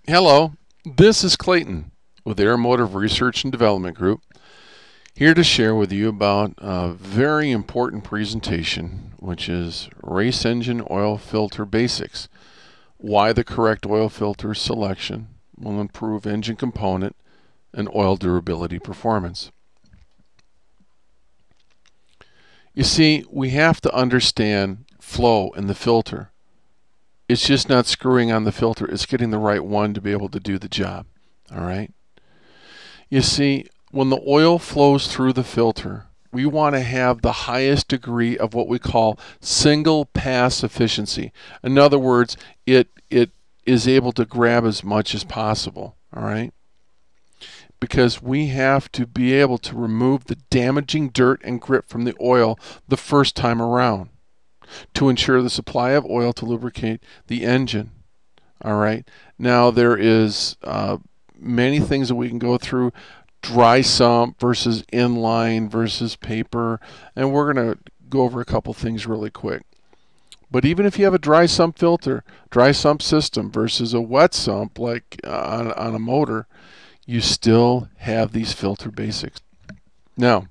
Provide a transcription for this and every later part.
Hello, this is Clayton with Aeromotive Research and Development Group, here to share with you about a very important presentation, which is Race Engine Oil Filter Basics. Why the correct oil filter selection will improve engine component and oil durability performance. You see, we have to understand flow in the filter. It's just not screwing on the filter, it's getting the right one to be able to do the job. Alright? You see, when the oil flows through the filter, we want to have the highest degree of what we call single pass efficiency. In other words, it is able to grab as much as possible. Alright? Because we have to be able to remove the damaging dirt and grit from the oil the first time around, to ensure the supply of oil to lubricate the engine. Alright, now there is many things that we can go through: dry sump versus inline versus paper, and we're going to go over a couple things really quick. But even if you have a dry sump filter, dry sump system versus a wet sump like on a motor, you still have these filter basics. Now,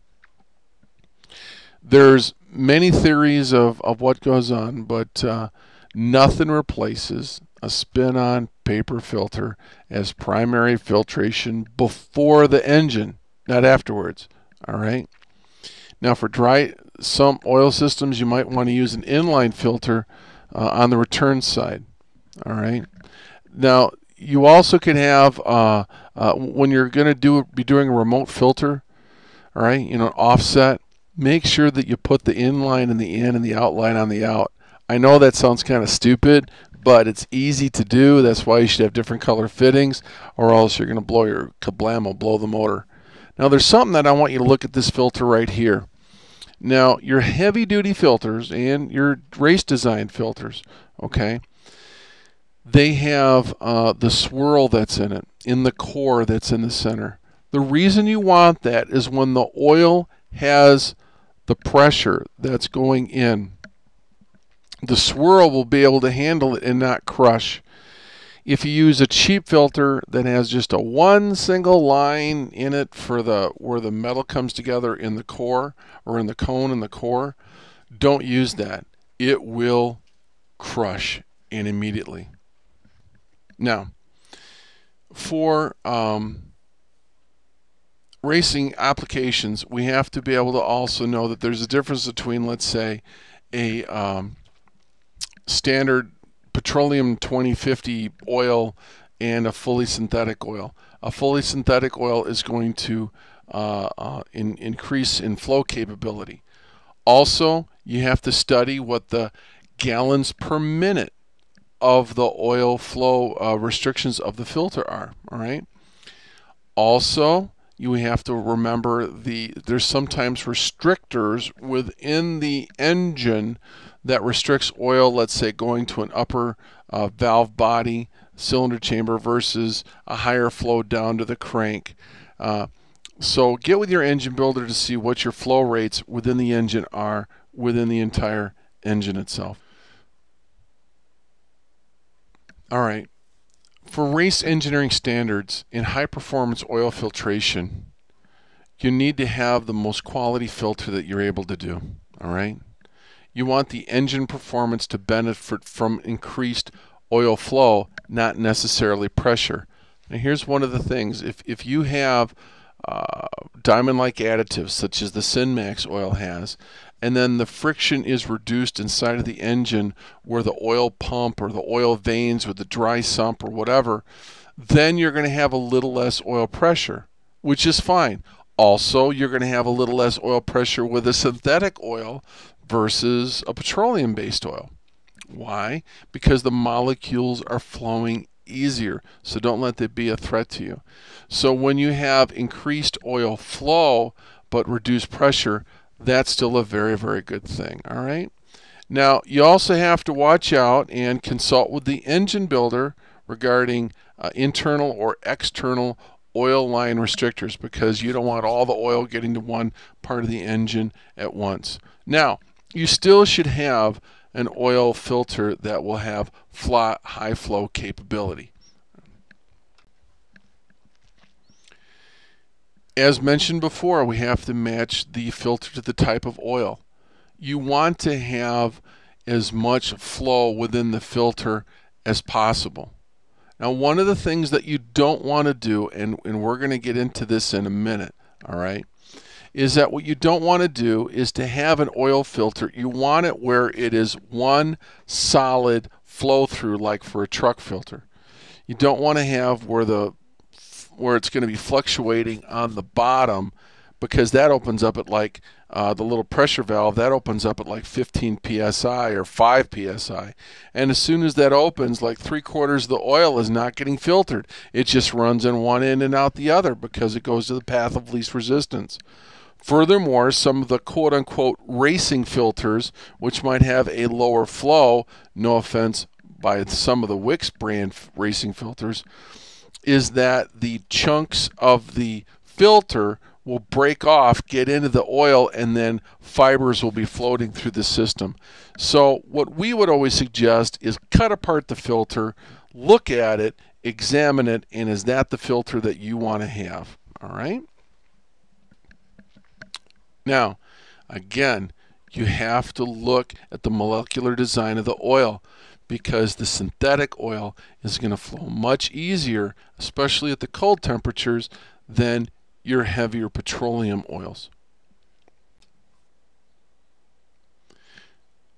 there's many theories of what goes on, but nothing replaces a spin-on paper filter as primary filtration before the engine, not afterwards. Alright? Now for dry sump oil systems, you might want to use an inline filter on the return side. Alright? Now you also can have, when you're going to be doing a remote filter, alright, you know, offset, make sure that you put the inline in the in and the outline on the out. I know that sounds kind of stupid, but it's easy to do. That's why you should have different color fittings, or else you're going to blow your kablamo, blow the motor. Now there's something that I want you to look at this filter right here. Now your heavy duty filters and your race design filters, okay, they have the swirl that's in it, in the core that's in the center. The reason you want that is when the oil has the pressure that's going in, the swirl will be able to handle it and not crush. If you use a cheap filter that has just a one single line in it for where the metal comes together in the core, or in the cone in the core, don't use that. It will crush in immediately. Now, for racing applications, we have to be able to also know that there's a difference between, let's say, a standard petroleum 2050 oil and a fully synthetic oil. A fully synthetic oil is going to increase in flow capability. Also, you have to study what the gallons per minute of the oil flow restrictions of the filter are. All right. Also, you have to remember there's sometimes restrictors within the engine that restricts oil, let's say going to an upper valve body cylinder chamber versus a higher flow down to the crank. So get with your engine builder to see what your flow rates within the engine are within the entire engine itself. Alright. For race engineering standards in high performance oil filtration, you need to have the most quality filter that you're able to do. Alright? You want the engine performance to benefit from increased oil flow, not necessarily pressure. Now here's one of the things. If you have diamond-like additives such as the SynMax oil has, and then the friction is reduced inside of the engine where the oil pump or the oil veins with the dry sump or whatever, then you're going to have a little less oil pressure, which is fine. Also, you're going to have a little less oil pressure with a synthetic oil versus a petroleum-based oil. Why? Because the molecules are flowing easier, so don't let that be a threat to you. So when you have increased oil flow but reduced pressure, that's still a very, very good thing. All right. Now you also have to watch out and consult with the engine builder regarding internal or external oil line restrictors, because you don't want all the oil getting to one part of the engine at once. Now you still should have an oil filter that will have high flow capability. As mentioned before, we have to match the filter to the type of oil. You want to have as much flow within the filter as possible. Now, one of the things that you don't want to do, and we're going to get into this in a minute, all right, is that what you don't want to do is to have an oil filter. You want it where it is one solid flow through, like for a truck filter. You don't want to have where it's going to be fluctuating on the bottom, because that opens up at like the little pressure valve, that opens up at like 15 psi or 5 psi. And as soon as that opens, like 3/4 of the oil is not getting filtered. It just runs in one end and out the other because it goes to the path of least resistance. Furthermore, some of the quote-unquote racing filters, which might have a lower flow, no offense by some of the Wix brand racing filters, is that the chunks of the filter will break off, get into the oil, and then fibers will be floating through the system. So what we would always suggest is cut apart the filter, look at it, examine it, and is that the filter that you want to have? All right? Now, again, you have to look at the molecular design of the oil, because the synthetic oil is going to flow much easier, especially at the cold temperatures, than your heavier petroleum oils.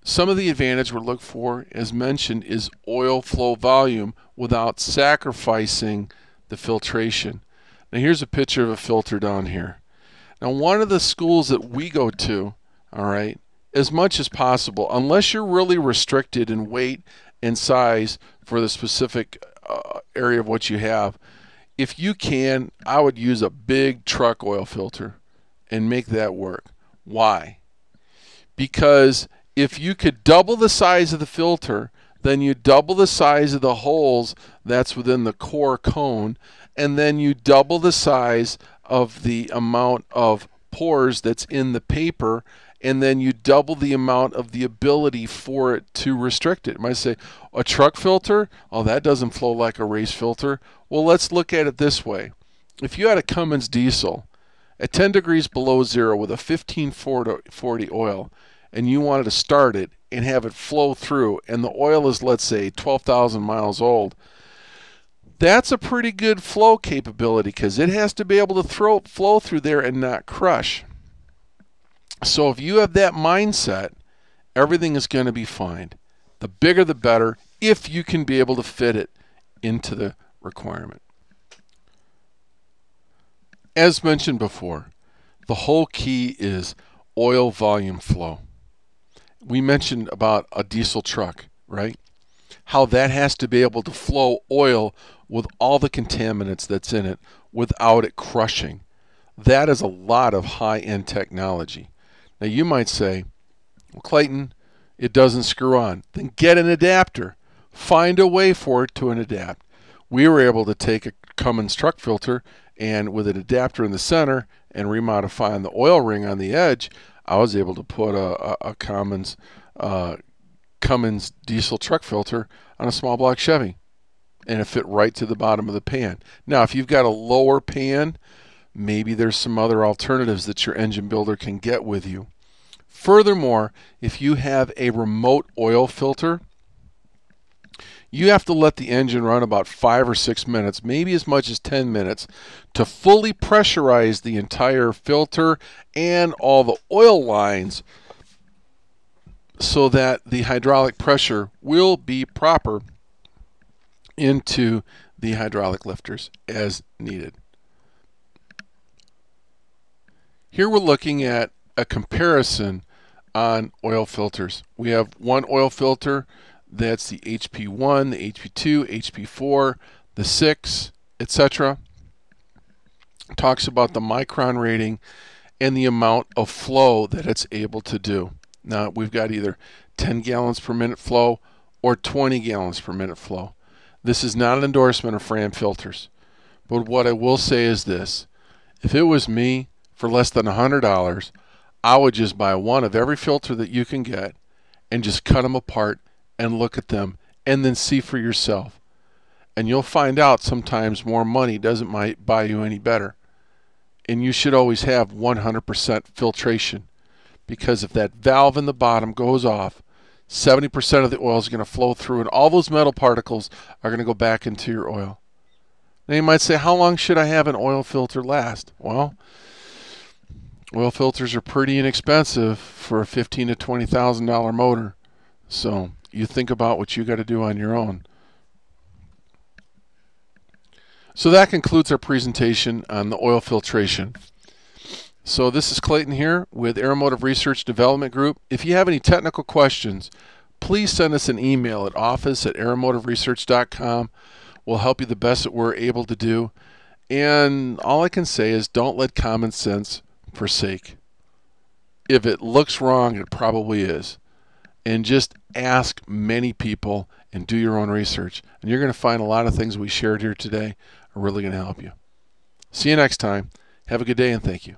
Some of the advantage we're looking for, as mentioned, is oil flow volume without sacrificing the filtration. Now here's a picture of a filter down here. Now, one of the schools that we go to, all right, as much as possible, unless you're really restricted in weight and size for the specific area of what you have, if you can, I would use a big truck oil filter and make that work. Why? Because if you could double the size of the filter, then you double the size of the holes that's within the core cone, and then you double the size of the amount of pores that's in the paper, and then you double the amount of the ability for it to restrict it. You might say, a truck filter? Oh, that doesn't flow like a race filter. Well, let's look at it this way. If you had a Cummins diesel at 10 degrees below zero with a 1540 oil, and you wanted to start it and have it flow through, and the oil is, let's say, 12,000 miles old, that's a pretty good flow capability, because it has to be able to flow through there and not crush. So if you have that mindset, everything is going to be fine. The bigger the better, if you can be able to fit it into the requirement. As mentioned before, the whole key is oil volume flow. We mentioned about a diesel truck, right? How that has to be able to flow oil with all the contaminants that's in it without it crushing. That is a lot of high-end technology. Now you might say, well, Clayton, it doesn't screw on. Then get an adapter. Find a way for it to adapt. We were able to take a Cummins truck filter and with an adapter in the center and remodifying the oil ring on the edge, I was able to put a Cummins diesel truck filter on a small block Chevy, and it fit right to the bottom of the pan. Now, if you've got a lower pan, maybe there's some other alternatives that your engine builder can get with you. Furthermore, if you have a remote oil filter, you have to let the engine run about 5 or 6 minutes, maybe as much as 10 minutes, to fully pressurize the entire filter and all the oil lines so that the hydraulic pressure will be proper into the hydraulic lifters as needed. Here we're looking at a comparison on oil filters. We have one oil filter, that's the HP1, the HP2, HP4, the 6, etc. Talks about the micron rating and the amount of flow that it's able to do. Now we've got either 10 gallons per minute flow or 20 gallons per minute flow. This is not an endorsement of Fram filters, but what I will say is this: if it was me, for less than $100, I would just buy one of every filter that you can get and just cut them apart and look at them and then see for yourself. And you'll find out sometimes more money doesn't buy you any better. And you should always have 100% filtration, because if that valve in the bottom goes off, 70% of the oil is going to flow through, and all those metal particles are going to go back into your oil. Now you might say, how long should I have an oil filter last? Well, oil filters are pretty inexpensive for a $15,000 to $20,000 motor. So you think about what you got to do on your own. So that concludes our presentation on the oil filtration. So this is Clayton here with Aeromotive Research Development Group. If you have any technical questions, please send us an email at office@aeromotiveresearch.com. We'll help you the best that we're able to do. And all I can say is don't let common sense forsake. If it looks wrong, it probably is. And just ask many people and do your own research. And you're going to find a lot of things we shared here today are really going to help you. See you next time. Have a good day and thank you.